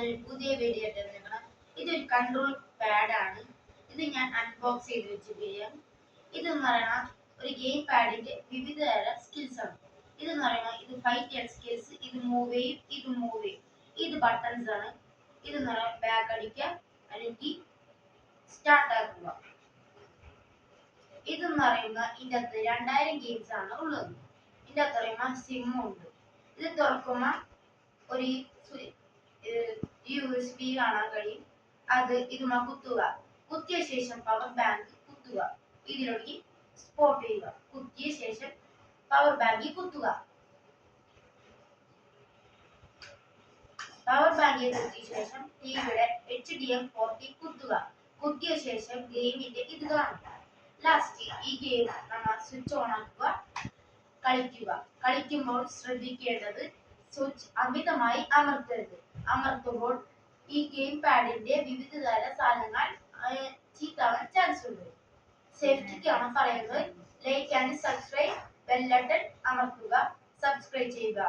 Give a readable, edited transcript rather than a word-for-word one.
നല്ലൊരു പുതിയ വീഡിയോ ഇട്ടിരിക്കണം. ഇതൊരു കൺട്രോൾ പാഡ് ആണ്. ഇത് ഞാൻ അൺബോക്സ് ചെയ്ത് വെച്ചിട്ടില്ല. ഇതെന്ന് പറയുന്നത് ഒരു ഗെയിം പാഡിന്റെ വിവിധ തരം സ്കിൽസ് ആണ്. ഇതെന്ന് പറയുന്നത് ഇത് 5 10 സ്കിൽസ്, ഇത് മൂവ് ചെയ്യും, ഇത് മൂവ് ചെയ്യും, ഇത് ബട്ടൺസ് ആണ്. ഇതെന്ന് പറയുന്നത് ബാക്ക് അടിക്കുക അല്ലെങ്കിൽ സ്റ്റാർട്ട് ആക്കുക. ഇതെന്ന് പറയുന്നത് ഇതിന്റെ അകത്ത് 2000 ഗെയിംസ് ആണ് ഉള്ളത്. ഇതിന്റെ അകത്ത് പറയുമ്പോൾ സിമ്മും ഉണ്ട്. ഇത് തുറക്കുമ്പോൾ ഒരു USB കാണാൻ കഴിയും. അത് ഇതുമാ കുത്തുക. കുത്തിയ ശേഷം പവർ ബാങ്ക് കുത്തുക. ഇതിലൊഴുകി സ്പോട്ട് ചെയ്യുക. കുത്തിയ ശേഷം പവർ ബാങ്കിൽ കുത്തുക. പവർ ബാങ്കിൽ കുത്തിയ ശേഷം ടിവിയുടെ HDM40 കുത്തുക. കുത്തിയ ശേഷം ഗെയിമിന്റെ ഇത് കാണുക. ലാസ്റ്റ് ഈ ഗെയിം നമ്മൾ സ്വിച്ച് ഓൺ ആക്കുക, കളിക്കുക. കളിക്കുമ്പോൾ ശ്രദ്ധിക്കേണ്ടത് സ്വിച്ച് അമിതമായി അമർത്തരുത്. അമർത്തുമ്പോൾ ഈ ഗെയിം പാഡിന്റെ വിവിധ തര സാധനങ്ങൾ ചീത്താവാൻ ചാൻസ് ഉണ്ട്. സേഫ്റ്റിക്കാണ് പറയുന്നത്. Like and subscribe, bell button അമർത്തുക, സബ്സ്ക്രൈബ് ചെയ്യുക.